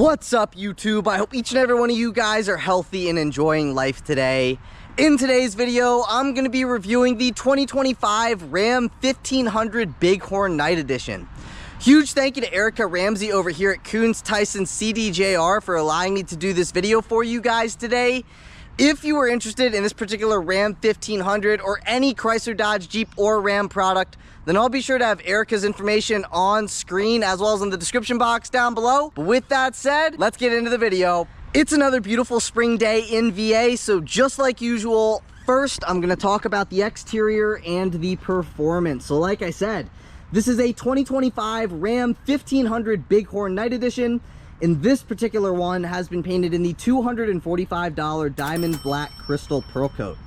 What's up, YouTube? I hope each and every one of you guys are healthy and enjoying life today. In today's video, I'm going to be reviewing the 2025 Ram 1500 Bighorn Night Edition. Huge thank you to Erica.Ramsey over here at Koons, Tysons, CDJR for allowing me to do this video for you guys today. If you are interested in this particular Ram 1500 or any Chrysler, Dodge, Jeep, or Ram product, then I'll be sure to have Erica's information on screen as well as in the description box down below. But with that said, let's get into the video. It's another beautiful spring day in VA, so just like usual, first I'm going to talk about the exterior and the performance. So like I said, this is a 2025 Ram 1500 Bighorn Night Edition. And this particular one has been painted in the $245 Diamond Black Crystal Pearl Coat.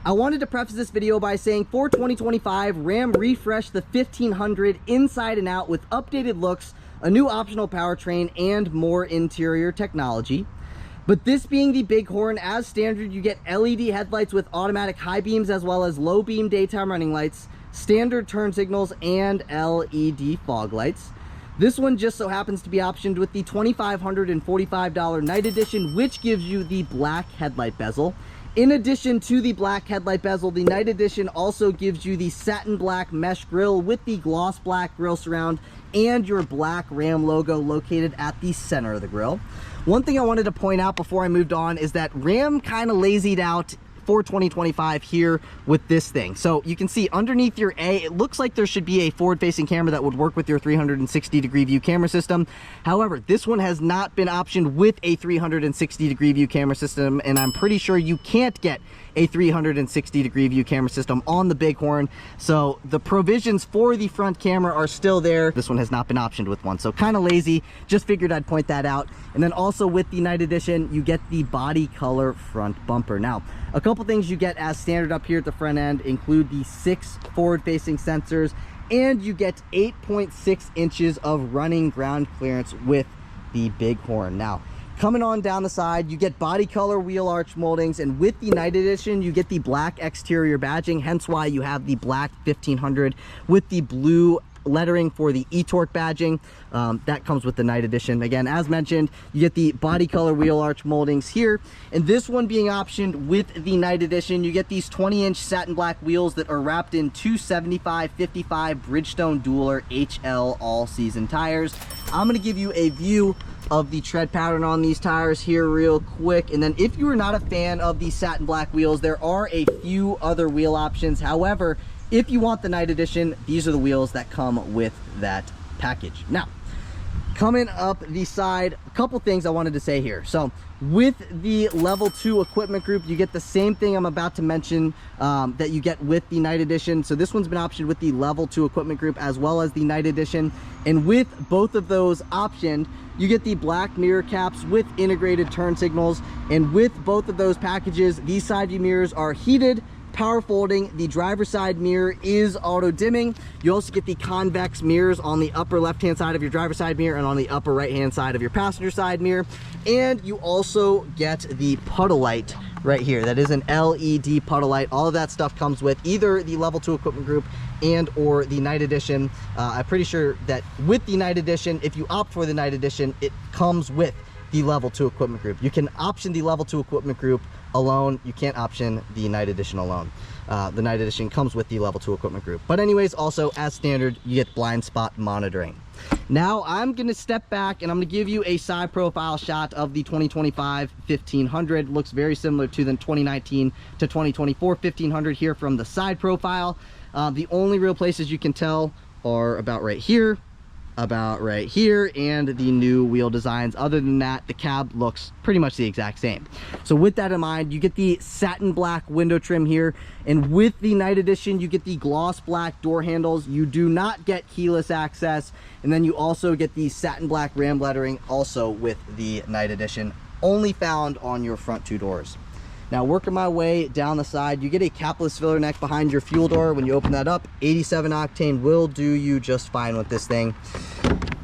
I wanted to preface this video by saying for 2025, Ram refreshed the 1500 inside and out with updated looks, a new optional powertrain, and more interior technology. But this being the Bighorn, as standard, you get LED headlights with automatic high beams as well as low beam daytime running lights, standard turn signals, and LED fog lights. This one just so happens to be optioned with the $2,545 Night Edition, which gives you the black headlight bezel. In addition to the black headlight bezel, the Night Edition also gives you the satin black mesh grille with the gloss black grille surround and your black Ram logo located at the center of the grille. One thing I wanted to point out before I moved on is that Ram kind of lazied out for 2025 here with this thing. So you can see underneath your A, it looks like there should be a forward-facing camera that would work with your 360-degree view camera system. However, this one has not been optioned with a 360-degree view camera system, and I'm pretty sure you can't get a 360-degree view camera system on the Bighorn. So the provisions for the front camera are still there. This one has not been optioned with one, so kind of lazy. Just figured I'd point that out. And then also with the Night Edition, you get the body color front bumper. Now, a couple things you get as standard up here at the front end include the 6 forward-facing sensors, and you get 8.6 inches of running ground clearance with the Bighorn. Now, coming on down the side, you get body color wheel arch moldings, and with the Night Edition, you get the black exterior badging, hence why you have the black 1500 with the blue lettering for the e-torque badging. That comes with the Night Edition. Again, as mentioned, you get the body color wheel arch moldings here, and this one being optioned with the Night Edition, you get these 20-inch satin black wheels that are wrapped in 275/55 Bridgestone Dueler HL all-season tires. I'm going to give you a view of the tread pattern on these tires here real quick, and then if you are not a fan of the satin black wheels, there are a few other wheel options. However, if you want the Night Edition, these are the wheels that come with that package. Now, coming up the side, a couple things I wanted to say here. So with the level 2 equipment group, you get the same thing I'm about to mention that you get with the Night Edition. So this one's been optioned with the level 2 equipment group as well as the Night Edition. And with both of those optioned, you get the black mirror caps with integrated turn signals. And with both of those packages, these side view mirrors are heated, power folding. The driver's side mirror is auto dimming. You also get the convex mirrors on the upper left hand side of your driver's side mirror and on the upper right hand side of your passenger side mirror. And you also get the puddle light right here. That is an LED puddle light. All of that stuff comes with either the level 2 equipment group and or the Night Edition. I'm pretty sure that with the Night Edition, if you opt for the Night Edition, it comes with the level 2 equipment group. You can option the level 2 equipment group alone. You can't option the Night Edition alone. The Night Edition comes with the level 2 equipment group. But anyways, also as standard, you get blind spot monitoring. Now I'm going to step back and I'm going to give you a side profile shot of the 2025 1500. Looks very similar to the 2019 to 2024 1500 here from the side profile. The only real places you can tell are about right here, and the new wheel designs. Other than that, the cab looks pretty much the exact same. So with that in mind, you get the satin black window trim here, and with the Night Edition, you get the gloss black door handles. You do not get keyless access, and then you also get the satin black Ram lettering also with the Night Edition, only found on your front 2 doors. Now, working my way down the side, you get a capless filler neck behind your fuel door. When you open that up, 87 octane will do you just fine with this thing.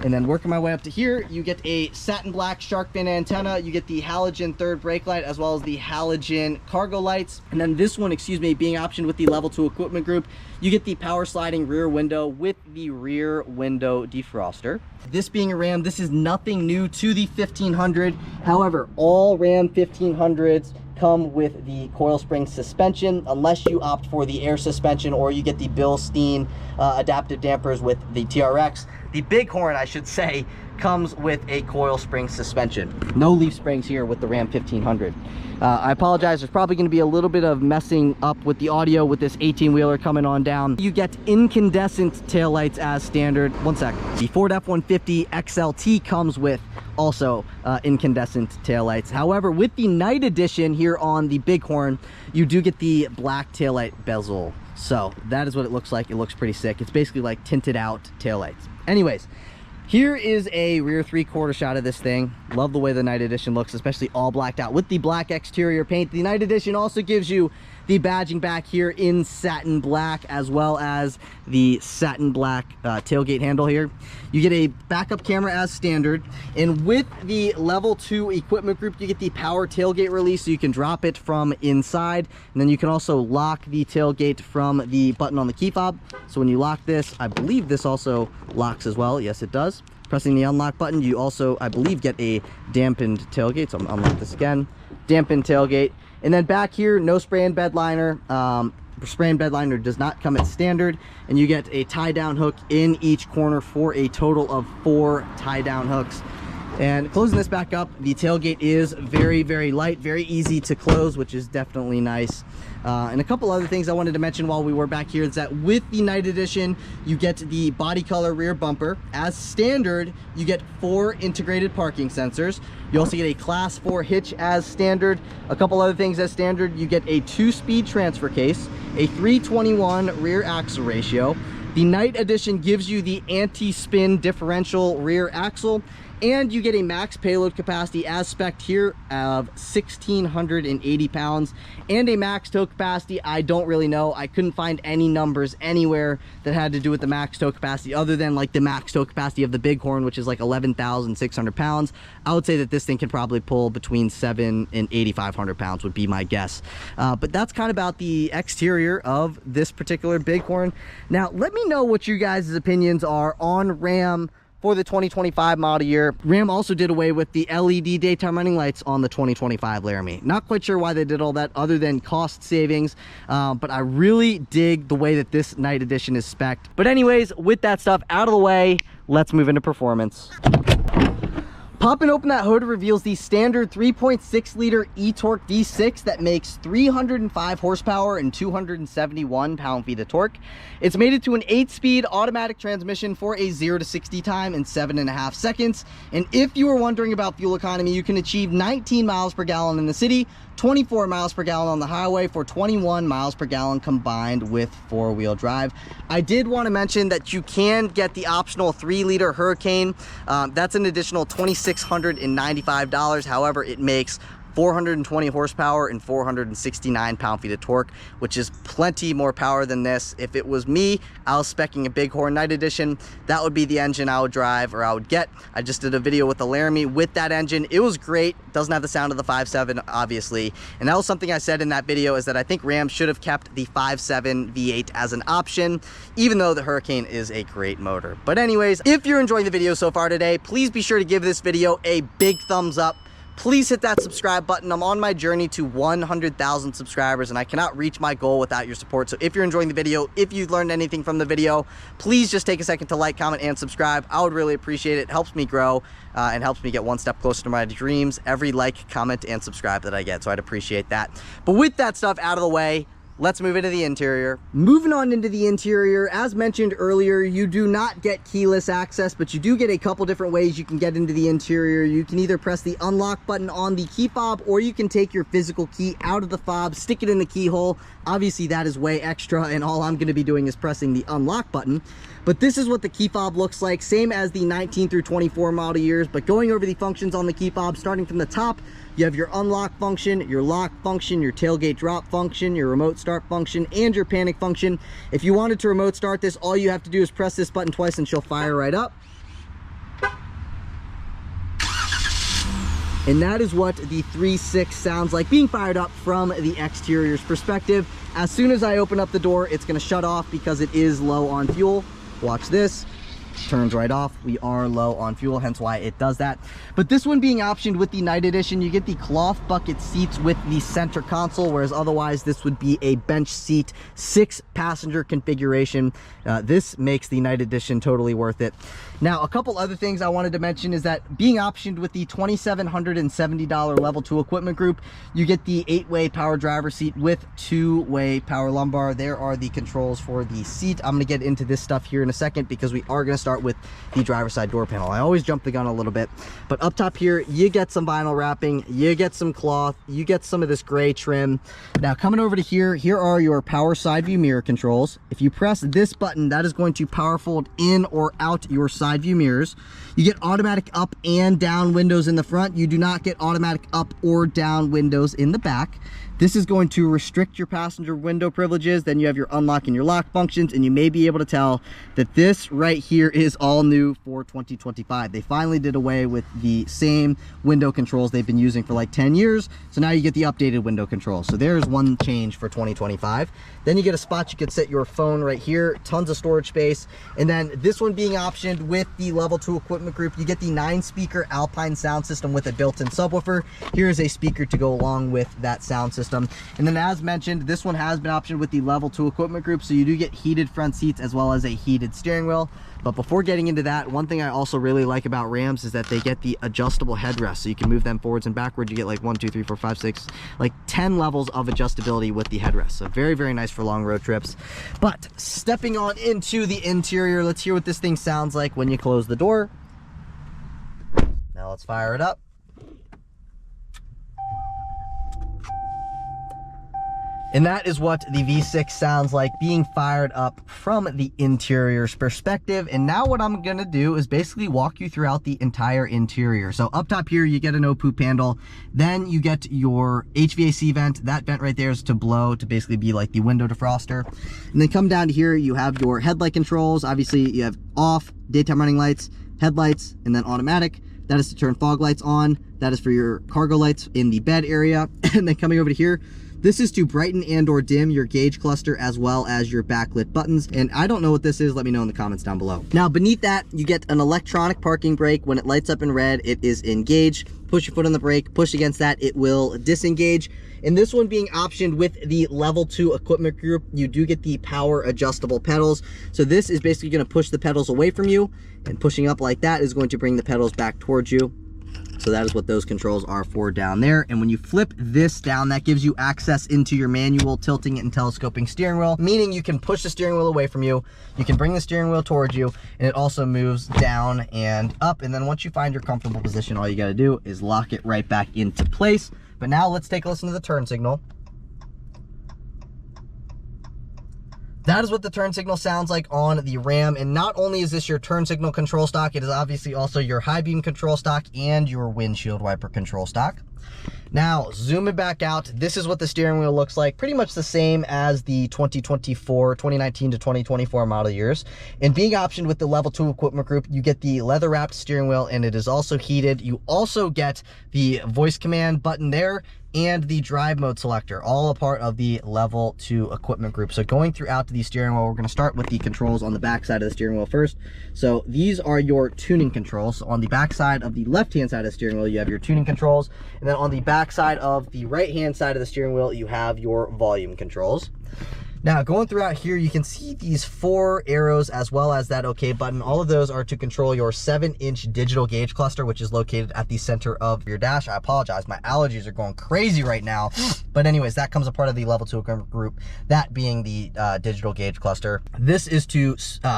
And then working my way up to here, you get a satin black shark fin antenna, you get the halogen third brake light, as well as the halogen cargo lights. And then this one, excuse me, being optioned with the level 2 equipment group, you get the power sliding rear window with the rear window defroster. This being a Ram, this is nothing new to the 1500. However, all Ram 1500s come with the coil spring suspension, unless you opt for the air suspension or you get the Bilstein adaptive dampers with the TRX. The Bighorn, I should say, comes with a coil spring suspension. No leaf springs here with the Ram 1500. I apologize, there's probably going to be a little bit of messing up with the audio with this 18-wheeler coming on down. You get incandescent taillights as standard. One sec. The Ford F-150 XLT comes with also incandescent taillights. However, with the night edition here on the Bighorn, you do get the black taillight bezel. So that is what it looks like. It looks pretty sick. It's basically like tinted out taillights. Anyways, here is a rear 3/4 shot of this thing. Love the way the night edition looks, especially all blacked out with the black exterior paint. The night edition also gives you the badging back here in satin black, as well as the satin black tailgate handle here. You get a backup camera as standard, and with the level 2 equipment group, you get the power tailgate release, so you can drop it from inside, and then you can also lock the tailgate from the button on the key fob. So when you lock this, I believe this also locks as well. Yes, it does. Pressing the unlock button, you also, I believe, get a dampened tailgate. So I'm gonna unlock this again. Dampened tailgate. And then back here, no spray and bed liner. Spray and bed liner does not come at standard, and you get a tie down hook in each corner for a total of 4 tie down hooks. And closing this back up, the tailgate is very, very light, very easy to close, which is definitely nice. And a couple other things I wanted to mention while we were back here is that with the night edition, you get the body color rear bumper. As standard, you get 4 integrated parking sensors. You also get a class 4 hitch as standard. A couple other things as standard, you get a 2-speed transfer case, a 3:21 rear axle ratio. The night edition gives you the anti-spin differential rear axle, and you get a max payload capacity as spec'd here of 1,680 pounds, and a max tow capacity, I don't really know. I couldn't find any numbers anywhere that had to do with the max tow capacity other than like the max tow capacity of the Bighorn, which is like 11,600 pounds. I would say that this thing can probably pull between 700 and 8,500 pounds would be my guess. But that's kind of about the exterior of this particular Bighorn. Now, let me know what you guys' opinions are on Ram for the 2025 model year. Ram also did away with the LED daytime running lights on the 2025 Laramie. Not quite sure why they did all that other than cost savings, but I really dig the way that this night edition is spec'd. But anyways, with that stuff out of the way, let's move into performance. Popping open that hood reveals the standard 3.6 liter e-torque V6 that makes 305 horsepower and 271 pound-feet of torque. It's made it to an 8-speed automatic transmission for a 0 to 60 time in 7.5 seconds. And if you were wondering about fuel economy, you can achieve 19 miles per gallon in the city, 24 miles per gallon on the highway for 21 miles per gallon combined with 4-wheel drive. I did want to mention that you can get the optional 3-liter Hurricane. That's an additional $2,695. However, it makes 420 horsepower and 469 pound-feet of torque, which is plenty more power than this. If it was me, I was speccing a Bighorn Night Edition, that would be the engine I would drive or I would get. I just did a video with the Laramie with that engine. It was great. Doesn't have the sound of the 5.7, obviously. And that was something I said in that video, is that I think Ram should have kept the 5.7 V8 as an option, even though the Hurricane is a great motor. But anyways, if you're enjoying the video so far today, please be sure to give this video a big thumbs up. Please hit that subscribe button. I'm on my journey to 100,000 subscribers, and I cannot reach my goal without your support. So if you're enjoying the video, if you've learned anything from the video, please just take a second to like, comment, and subscribe. I would really appreciate it. It helps me grow and helps me get one step closer to my dreams. Every like, comment, and subscribe that I get, so I'd appreciate that. But with that stuff out of the way, let's move into the interior. Moving on into the interior, as mentioned earlier, you do not get keyless access, but you do get a couple different ways you can get into the interior. You can either press the unlock button on the key fob, or you can take your physical key out of the fob, stick it in the keyhole. Obviously, that is way extra, and all I'm going to be doing is pressing the unlock button. But this is what the key fob looks like, same as the 19 through 24 model years, but going over the functions on the key fob, starting from the top, you have your unlock function, your lock function, your tailgate drop function, your remote start function, and your panic function. If you wanted to remote start this, all you have to do is press this button twice and she'll fire right up. And that is what the 3.6 sounds like being fired up from the exterior's perspective. As soon as I open up the door, it's gonna shut off because it is low on fuel. Watch this. Turns right off. We are low on fuel, hence why it does that. But this one being optioned with the Night Edition, you get the cloth bucket seats with the center console, whereas otherwise this would be a bench seat 6-passenger configuration. This makes the Night Edition totally worth it. Now, a couple other things I wanted to mention is that being optioned with the $2,770 level 2 equipment group, you get the 8-way power driver seat with 2-way power lumbar. There are the controls for the seat. I'm gonna get into this stuff here in a second because we are gonna start with the driver's side door panel. I always jump the gun a little bit, but up top here, you get some vinyl wrapping, you get some cloth, you get some of this gray trim. Now, coming over to here are your power side view mirror controls. If you press this button, that is going to power fold in or out your side view mirrors. You get automatic up and down windows in the front. You do not get automatic up or down windows in the back. This is going to restrict your passenger window privileges. Then you have your unlock and your lock functions, and you may be able to tell that this right here is all new for 2025. They finally did away with the same window controls they've been using for like 10 years. So now you get the updated window controls. So there's one change for 2025. Then you get a spot you could set your phone right here, tons of storage space. And then this one being optioned with the level 2 equipment group, you get the 9-speaker Alpine sound system with a built-in subwoofer. Here is a speaker to go along with that sound system. And then, as mentioned, this one has been optioned with the level 2 equipment group, so you do get heated front seats as well as a heated steering wheel. But before getting into that, one thing I also really like about Rams is that they get the adjustable headrest, so you can move them forwards and backwards. You get like 1, 2, 3, 4, 5, 6, like 10 levels of adjustability with the headrest. So very, very nice for long road trips. But stepping on into the interior, let's hear what this thing sounds like when you close the door. Now let's fire it up. And that is what the V6 sounds like being fired up from the interior's perspective. And now what I'm gonna do is basically walk you throughout the entire interior. So up top here, you get an O-poop handle. Then you get your HVAC vent. That vent right there is to blow, to basically be like the window defroster. And then come down to here, you have your headlight controls. Obviously you have off, daytime running lights, headlights, and then automatic. That is to turn fog lights on. That is for your cargo lights in the bed area. And then coming over to here, this is to brighten and or dim your gauge cluster as well as your backlit buttons. And I don't know what this is. Let me know in the comments down below. Now, beneath that, you get an electronic parking brake. When it lights up in red, it is engaged. Push your foot on the brake, push against that, it will disengage. And this one being optioned with the level 2 equipment group, you do get the power adjustable pedals. So this is basically going to push the pedals away from you, and pushing up like that is going to bring the pedals back towards you. So that is what those controls are for down there. And when you flip this down, that gives you access into your manual tilting and telescoping steering wheel, meaning you can push the steering wheel away from you, you can bring the steering wheel towards you, and it also moves down and up. And then once you find your comfortable position, all you got to do is lock it right back into place. But now let's take a listen to the turn signal. That is what the turn signal sounds like on the Ram. And not only is this your turn signal control stock, it is obviously also your high beam control stock and your windshield wiper control stock. Now, zooming back out, this is what the steering wheel looks like. Pretty much the same as the 2019 to 2024 model years. And being optioned with the level 2 equipment group, you get the leather wrapped steering wheel, and it is also heated. You also get the voice command button there and the drive mode selector, all a part of the level 2 equipment group. So going throughout the steering wheel, we're going to start with the controls on the back side of the steering wheel first. So these are your tuning controls. So on the back side of the left-hand side of the steering wheel, you have your tuning controls. And then on the back side of the right-hand side of the steering wheel, you have your volume controls. Now, going throughout here, you can see these 4 arrows as well as that OK button. All of those are to control your 7-inch digital gauge cluster, which is located at the center of your dash. I apologize, my allergies are going crazy right now. But anyways, that comes a part of the level 2 equipment group, that being the digital gauge cluster. This is to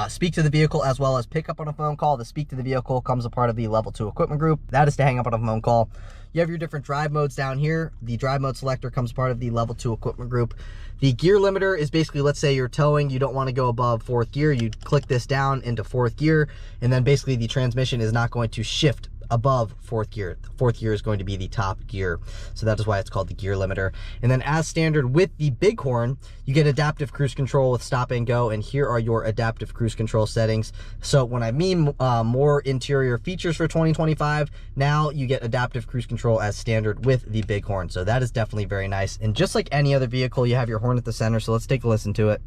speak to the vehicle as well as pick up on a phone call. The speak to the vehicle comes a part of the level 2 equipment group. That is to hang up on a phone call. You have your different drive modes down here. The drive mode selector comes part of the level 2 equipment group. The gear limiter is basically, let's say you're towing, you don't want to go above 4th gear, you click this down into 4th gear, and then basically the transmission is not going to shift above fourth gear. Fourth gear is going to be the top gear, so that is why it's called the gear limiter. And then as standard with the Bighorn, you get adaptive cruise control with stop and go, and here are your adaptive cruise control settings. So when I mean more interior features for 2025, now you get adaptive cruise control as standard with the Bighorn, so that is definitely very nice. And just like any other vehicle, you have your horn at the center, so let's take a listen to it.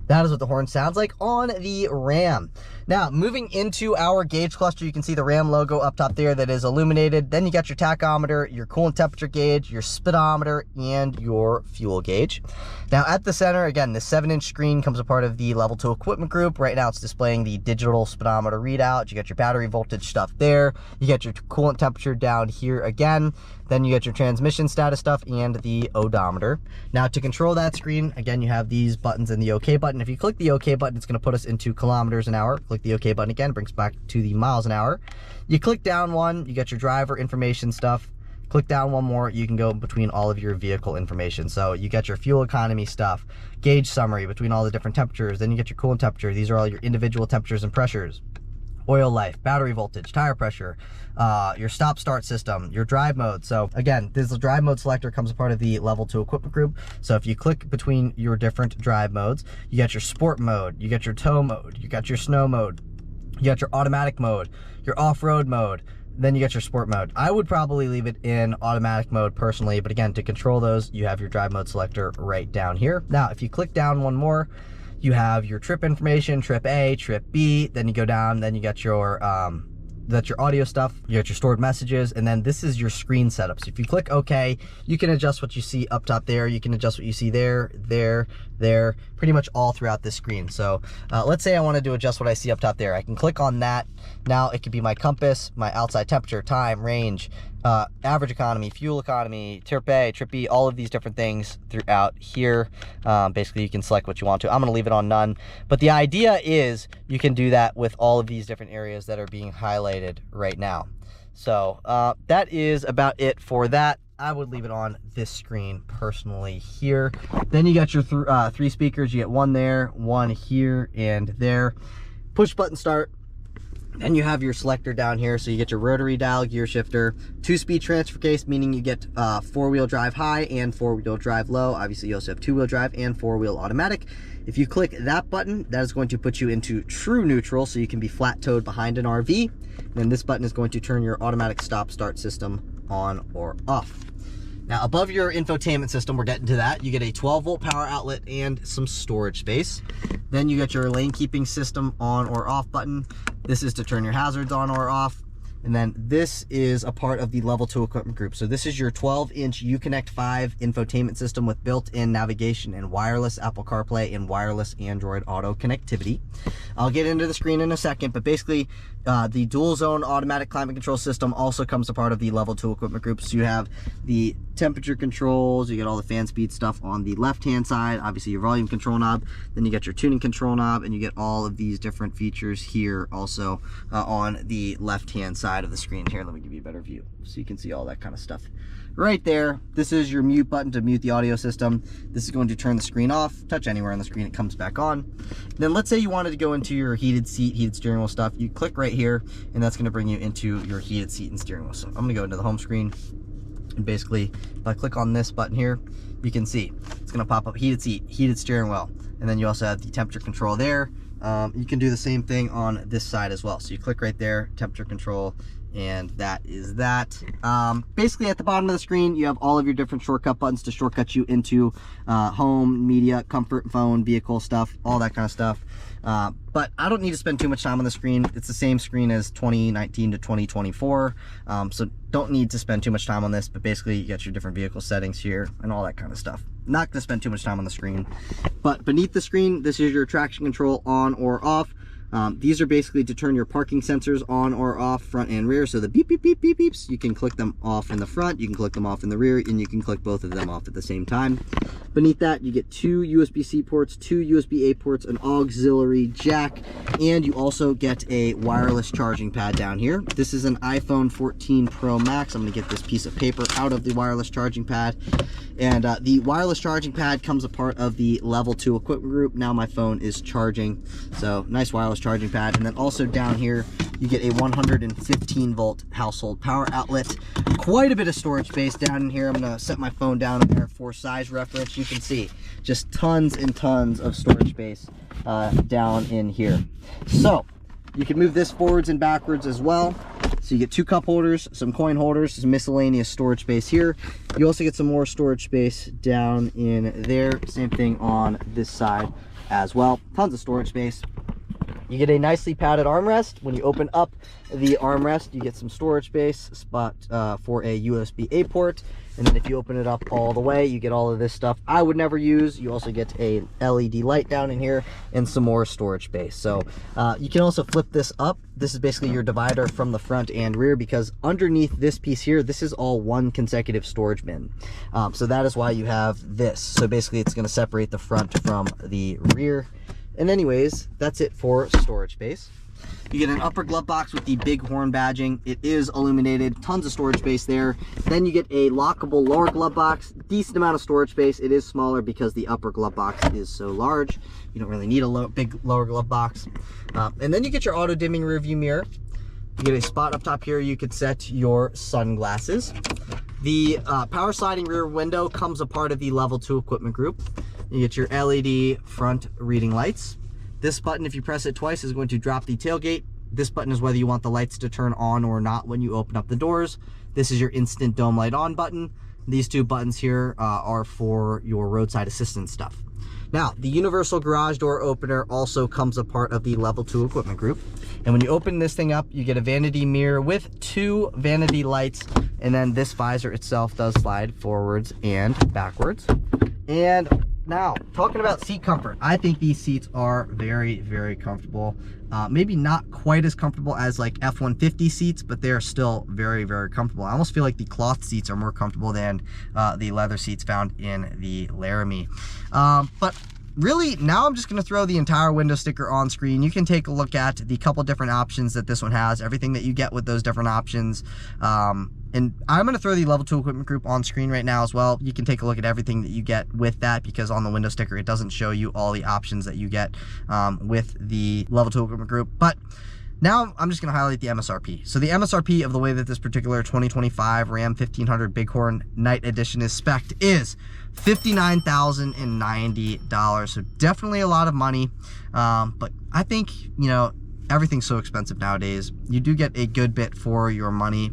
That is what the horn sounds like on the Ram. Now, moving into our gauge cluster, you can see the Ram logo up top there that is illuminated. Then you got your tachometer, your coolant temperature gauge, your speedometer, and your fuel gauge. Now, at the center, again, the 7-inch screen comes a part of the Level 2 equipment group. Right now, it's displaying the digital speedometer readout. You got your battery voltage stuff there. You got your coolant temperature down here again. Then you get your transmission status stuff and the odometer. Now, to control that screen, again, you have these buttons and the OK button. If you click the OK button, it's going to put us into kilometers an hour. Click the OK button again, brings back to the miles an hour. You click down one, you get your driver information stuff. Click down one more, you can go between all of your vehicle information. So you get your fuel economy stuff, gauge summary between all the different temperatures. Then you get your coolant temperature. These are all your individual temperatures and pressures. Oil life, battery voltage, tire pressure, your stop start system, your drive mode. So again, this drive mode selector comes a part of the Level 2 equipment group. So if you click between your different drive modes, you got your sport mode, you got your tow mode, you got your snow mode, you got your automatic mode, your off-road mode, then you got your sport mode. I would probably leave it in automatic mode personally, but again, to control those, you have your drive mode selector right down here. Now, if you click down one more, you have your trip information, trip A, trip B, then you go down, then you got your, that's your audio stuff, you got your stored messages, and then this is your screen setup. So if you click OK, you can adjust what you see up top there, you can adjust what you see there, pretty much all throughout this screen. So let's say I wanted to adjust what I see up top there. I can click on that. Now it could be my compass, my outside temperature, time, range, average economy, fuel economy, trip A, trip B, all of these different things throughout here. Basically, you can select what you want to. I'm going to leave it on none. But the idea is you can do that with all of these different areas that are being highlighted right now. So that is about it for that. I would leave it on this screen personally here. Then you got your 3 speakers. You get one there, one here, and there. Push button start. Then you have your selector down here, so you get your rotary dial gear shifter, 2-speed transfer case, meaning you get 4-wheel drive high and 4-wheel drive low. Obviously, you also have 2-wheel drive and 4-wheel automatic. If you click that button, that is going to put you into true neutral, so you can be flat towed behind an RV. And then this button is going to turn your automatic stop-start system on or off. Now, above your infotainment system, we're getting to that. You get a 12-volt power outlet and some storage space. Then you get your lane keeping system on or off button. This is to turn your hazards on or off. And then this is a part of the Level 2 equipment group. So this is your 12-inch Uconnect 5 infotainment system with built-in navigation and wireless Apple CarPlay and wireless Android Auto connectivity. I'll get into the screen in a second, but basically the dual zone automatic climate control system also comes a part of the Level 2 equipment group. So you have the temperature controls, you get all the fan speed stuff on the left-hand side, obviously your volume control knob, then you get your tuning control knob, and you get all of these different features here also on the left-hand side of the screen. Here, let me give you a better view so you can see all that kind of stuff right there. This is your mute button to mute the audio system. This is going to turn the screen off. Touch anywhere on the screen, it comes back on. Then let's say you wanted to go into your heated seat, heated steering wheel stuff. You click right here, and that's going to bring you into your heated seat and steering wheel. So I'm going to go into the home screen, and basically if I click on this button here, you can see it's going to pop up heated seat, heated steering wheel, and then you also have the temperature control there. You can do the same thing on this side as well. So you click right there, temperature control, and that is that. Basically at the bottom of the screen, you have all of your different shortcut buttons to shortcut you into home, media, comfort, phone, vehicle stuff, all that kind of stuff. But I don't need to spend too much time on the screen. It's the same screen as 2019 to 2024. So don't need to spend too much time on this, but basically you got your different vehicle settings here and all that kind of stuff. Not gonna spend too much time on the screen. But beneath the screen, this is your traction control on or off. These are basically to turn your parking sensors on or off, front and rear. So the beep, beep, beep, beep, beeps, you can click them off in the front, you can click them off in the rear, and you can click both of them off at the same time. Beneath that, you get 2 USB-C ports, 2 USB-A ports, an auxiliary jack, and you also get a wireless charging pad down here. This is an iPhone 14 Pro Max. I'm gonna get this piece of paper out of the wireless charging pad. And the wireless charging pad comes a part of the Level 2 equipment group. Now my phone is charging, so nice wireless charging pad. And then also down here, You get a 115 volt household power outlet. Quite a bit of storage space down in here. I'm gonna set my phone down in there for size reference. You can see just tons and tons of storage space down in here. So you can move this forwards and backwards as well. So you get 2 cup holders, some coin holders, some miscellaneous storage space here. You also get some more storage space down in there. Same thing on this side as well. Tons of storage space. You get a nicely padded armrest. When you open up the armrest, you get some storage space, spot for a USB-A port. And then if you open it up all the way, you get all of this stuff I would never use. You also get a LED light down in here and some more storage space. So you can also flip this up. This is basically your divider from the front and rear, because underneath this piece here, this is all one consecutive storage bin. So that is why you have this. So basically it's going to separate the front from the rear. And anyways, that's it for storage space. You get an upper glove box with the big horn badging. It is illuminated, tons of storage space there. Then you get a lockable lower glove box, decent amount of storage space. It is smaller because the upper glove box is so large. You don't really need a big lower glove box. And then you get your auto dimming rear view mirror. You get a spot up top here. You could set your sunglasses. The power sliding rear window comes a part of the level 2 equipment group. You get your LED front reading lights. This button, if you press it twice, is going to drop the tailgate. This button is whether you want the lights to turn on or not when you open up the doors. This is your instant dome light on button. These 2 buttons here are for your roadside assistance stuff. Now, the universal garage door opener also comes a part of the level 2 equipment group. And when you open this thing up, you get a vanity mirror with 2 vanity lights. And then this visor itself does slide forwards and backwards. And now, talking about seat comfort, I think these seats are very, very comfortable. Maybe not quite as comfortable as like F-150 seats, but they're still very, very comfortable. I almost feel like the cloth seats are more comfortable than the leather seats found in the Laramie. But really, now I'm just going to throw the entire window sticker on screen. You can take a look at the couple different options that this one has, everything that you get with those different options. And I'm going to throw the level 2 equipment group on screen right now as well. You can take a look at everything that you get with that, because on the window sticker, it doesn't show you all the options that you get with the level 2 equipment group. But now I'm just going to highlight the MSRP. So the MSRP of the way that this particular 2025 Ram 1500 Bighorn Night Edition is spec'd is $59,090. So definitely a lot of money. But I think, you know, everything's so expensive nowadays. You do get a good bit for your money.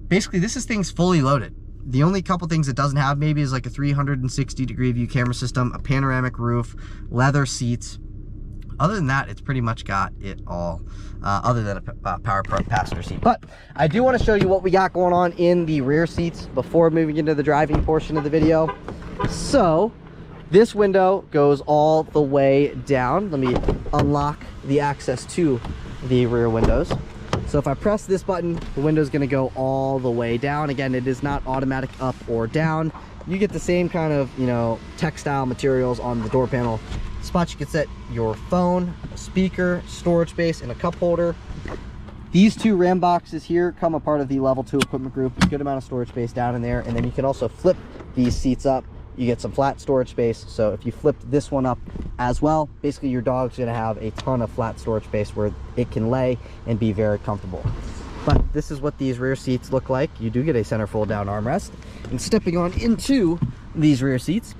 Basically, this thing's fully loaded. The only couple things it doesn't have maybe is like a 360-degree view camera system, a panoramic roof, leather seats. Other than that, it's pretty much got it all, other than a power passenger seat. But I do want to show you what we got going on in the rear seats before moving into the driving portion of the video. So this window goes all the way down. Let me unlock the access to the rear windows. So if I press this button, the window is going to go all the way down. Again, it is not automatic up or down. You get the same kind of, you know, textile materials on the door panel. Spots you can set your phone, a speaker, storage space, and a cup holder. These 2 Ram boxes here come a part of the level 2 equipment group. Good amount of storage space down in there. And then you can also flip these seats up. You get some flat storage space. So if you flip this one up as well, basically your dog's going to have a ton of flat storage space where it can lay and be very comfortable. But this is what these rear seats look like. You do get a center fold down armrest. And stepping on into these rear seats,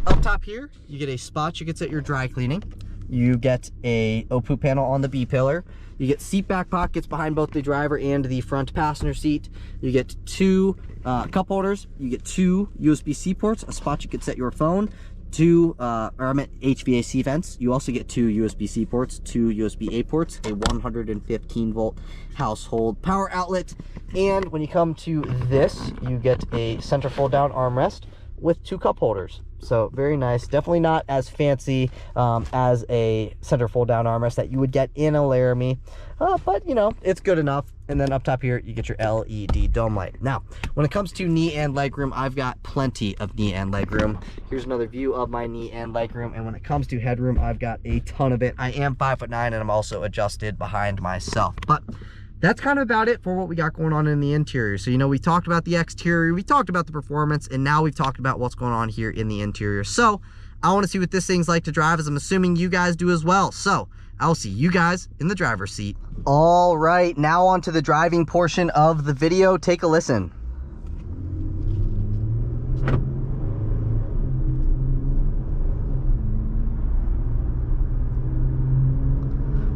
up top here, you get a spot you can set your dry cleaning. You get a OPU panel on the B pillar. You get seat back pockets behind both the driver and the front passenger seat. You get 2 cup holders. You get 2 USB-C ports, a spot you could set your phone, 2 HVAC vents. You also get 2 USB-C ports, 2 USB-A ports, a 115 volt household power outlet. And when you come to this, you get a center fold down armrest with 2 cup holders. So very nice. Definitely not as fancy as a center fold down armrest that you would get in a Laramie, but you know, it's good enough. And then up top here, you get your LED dome light. Now, when it comes to knee and leg room, I've got plenty of knee and leg room. Here's another view of my knee and leg room. And when it comes to headroom, I've got a ton of it. I am 5'9", and I'm also adjusted behind myself. But that's kind of about it for what we got going on in the interior. So, you know, we talked about the exterior, we talked about the performance, and now we've talked about what's going on here in the interior. So I want to see what this thing's like to drive, as I'm assuming you guys do as well. So I'll see you guys in the driver's seat. All right, now on to the driving portion of the video. Take a listen.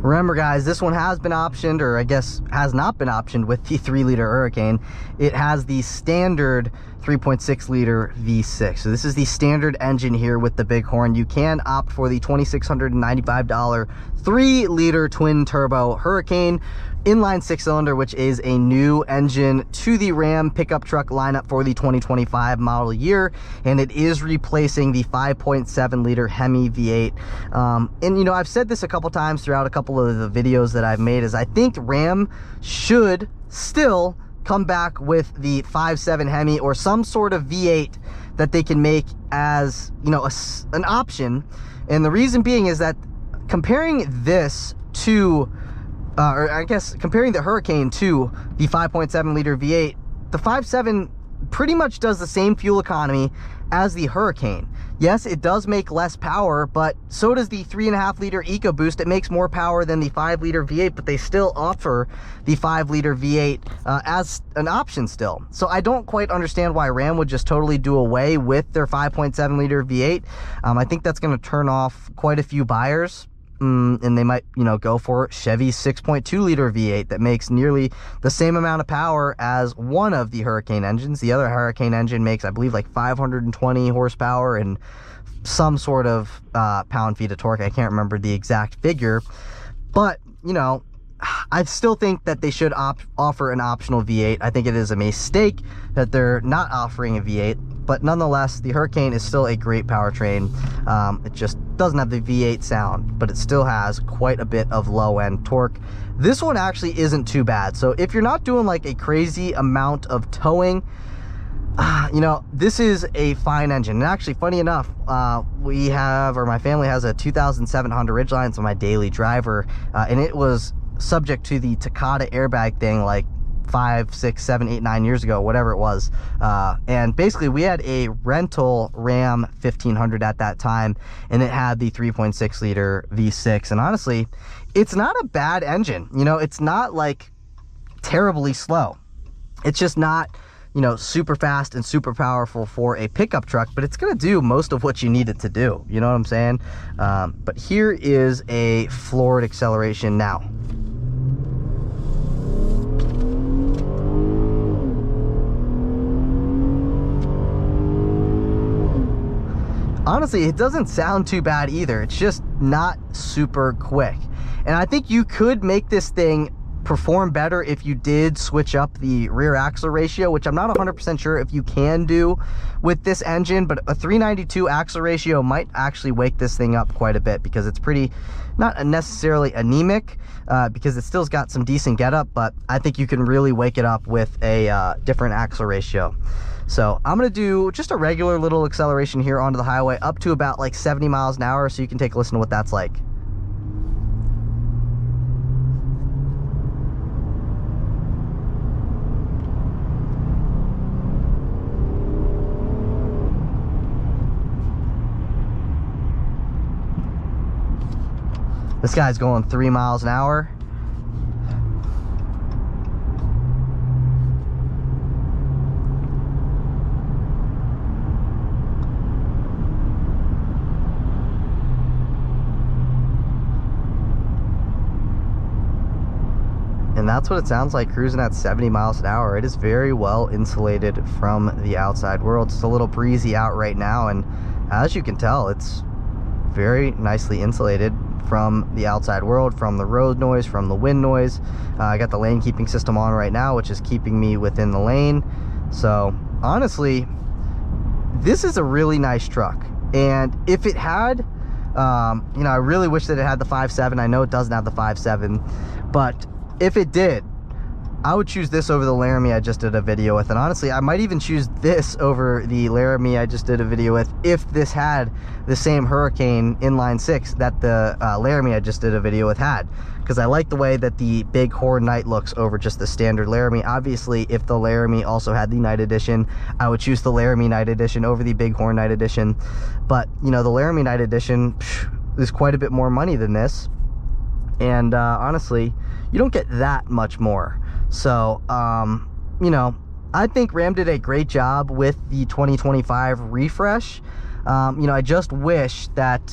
Remember guys, this one has been optioned, or I guess has not been optioned with the 3-liter Hurricane. It has the standard 3.6 liter V6. So this is the standard engine here with the Bighorn. You can opt for the $2,695 3-liter twin turbo Hurricane inline 6-cylinder, which is a new engine to the Ram pickup truck lineup for the 2025 model year, and it is replacing the 5.7 liter Hemi V8. And you know, I've said this a couple times throughout a couple of the videos that I've made, is I think Ram should still come back with the 5.7 Hemi or some sort of V8 that they can make as, you know, an option. And the reason being is that comparing this to or I guess comparing the Hurricane to the 5.7 liter V8, the 5.7 pretty much does the same fuel economy as the Hurricane. Yes, it does make less power, but so does the 3.5 liter EcoBoost. It makes more power than the 5 liter V8, but they still offer the 5 liter V8 as an option still. So I don't quite understand why Ram would just totally do away with their 5.7 liter V8. I think that's going to turn off quite a few buyers. And they might, you know, go for Chevy's 6.2 liter V8 that makes nearly the same amount of power as one of the Hurricane engines. The other Hurricane engine makes, I believe, like 520 horsepower and some sort of pound-feet of torque. I can't remember the exact figure, but, you know, I still think that they should offer an optional V8. I think it is a mistake that they're not offering a V8, but nonetheless, the Hurricane is still a great powertrain. It just doesn't have the V8 sound, but it still has quite a bit of low-end torque. This one actually isn't too bad. So if you're not doing like a crazy amount of towing, you know, this is a fine engine. And actually, funny enough, my family has a 2007 Honda Ridgeline. It's my daily driver, and it was subject to the Takata airbag thing like 5, 6, 7, 8, 9 years ago, whatever it was. And basically we had a rental Ram 1500 at that time, and it had the 3.6 liter V6. And honestly, it's not a bad engine. You know, it's not like terribly slow. It's just not, you know, super fast and super powerful for a pickup truck, but it's gonna do most of what you need it to do. You know what I'm saying? But here is a floored acceleration now. Honestly, it doesn't sound too bad either. It's just not super quick. And I think you could make this thing perform better if you did switch up the rear axle ratio, which I'm not 100% sure if you can do with this engine, but a 392 axle ratio might actually wake this thing up quite a bit, because it's pretty, not necessarily anemic, because it still's got some decent getup, but I think you can really wake it up with a different axle ratio. So I'm gonna do just a regular little acceleration here onto the highway up to about like 70 miles an hour, so you can take a listen to what that's like. This guy's going 3 miles an hour. And that's what it sounds like cruising at 70 miles an hour. It is very well insulated from the outside world. It's a little breezy out right now, and as you can tell, it's very nicely insulated from the outside world, from the road noise, from the wind noise. I got the lane keeping system on right now, which is keeping me within the lane. So honestly, this is a really nice truck. And if it had, you know, I really wish that it had the 5.7. I know it doesn't have the 5.7, but if it did, I would choose this over the Laramie I just did a video with, and honestly, I might even choose this over the Laramie I just did a video with if this had the same Hurricane inline 6 that the Laramie I just did a video with had, because I like the way that the Bighorn Night looks over just the standard Laramie. Obviously, if the Laramie also had the Night Edition, I would choose the Laramie Night Edition over the Bighorn Night Edition, but, you know, the Laramie Night Edition is quite a bit more money than this, and honestly, you don't get that much more. So, you know, I think Ram did a great job with the 2025 refresh. You know, I just wish that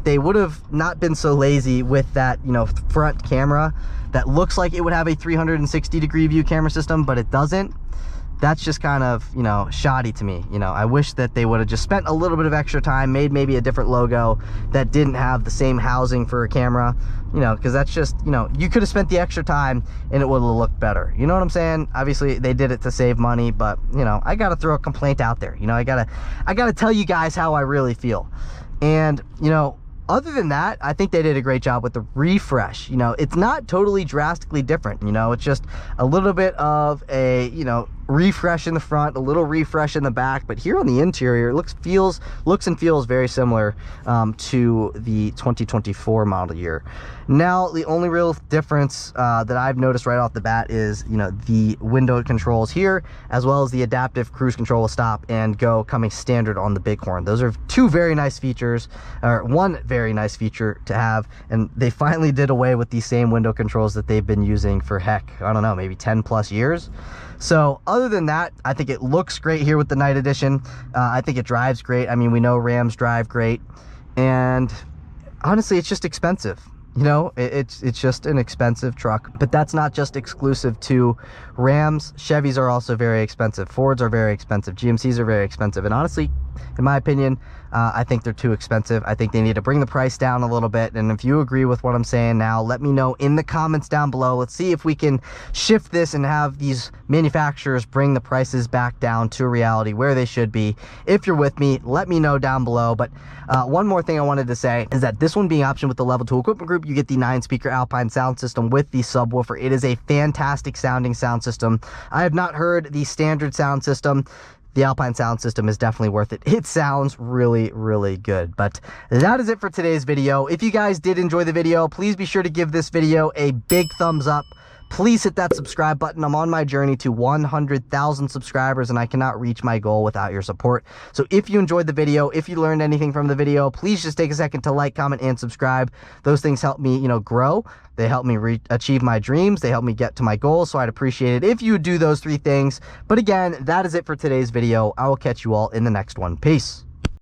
they would have not been so lazy with that, you know, front camera that looks like it would have a 360-degree view camera system, but it doesn't. That's just kind of, you know, shoddy to me. You know, I wish that they would have just spent a little bit of extra time, made maybe a different logo that didn't have the same housing for a camera, you know, because that's just, you know, you could have spent the extra time and it would have looked better. You know what I'm saying? Obviously, they did it to save money, but, you know, I got to throw a complaint out there. You know, I got to tell you guys how I really feel. And, you know, other than that, I think they did a great job with the refresh. You know, it's not totally drastically different. You know, it's just a little bit of a, you know, refresh in the front, a little refresh in the back, but here on the interior, it looks and feels very similar to the 2024 model year. Now, the only real difference that I've noticed right off the bat is, you know, the window controls here, as well as the adaptive cruise control with stop and go coming standard on the Bighorn. Those are two very nice features, or one very nice feature to have, and they finally did away with these same window controls that they've been using for, heck, I don't know, maybe 10 plus years. So other than that, I think it looks great here with the Night Edition. I think it drives great. I mean, we know Rams drive great, and honestly, it's just expensive. You know, it's just an expensive truck, but that's not just exclusive to Rams. Chevys are also very expensive. Fords are very expensive. GMCs are very expensive. And honestly, in my opinion, I think they're too expensive. I think they need to bring the price down a little bit. And if you agree with what I'm saying now, let me know in the comments down below. Let's see if we can shift this and have these manufacturers bring the prices back down to reality where they should be. If you're with me, let me know down below. But one more thing I wanted to say is that this one being optioned with the Level 2 equipment group, you get the 9-speaker Alpine sound system with the subwoofer. It is a fantastic sounding sound system. I have not heard the standard sound system. The Alpine sound system is definitely worth it. It sounds really, really good. But that is it for today's video. If you guys did enjoy the video, please be sure to give this video a big thumbs up. Please hit that subscribe button. I'm on my journey to 100,000 subscribers, and I cannot reach my goal without your support. So if you enjoyed the video, if you learned anything from the video, please just take a second to like, comment, and subscribe. Those things help me, you know, grow. They help me achieve my dreams. They help me get to my goals. So I'd appreciate it if you do those 3 things. But again, that is it for today's video. I will catch you all in the next one. Peace.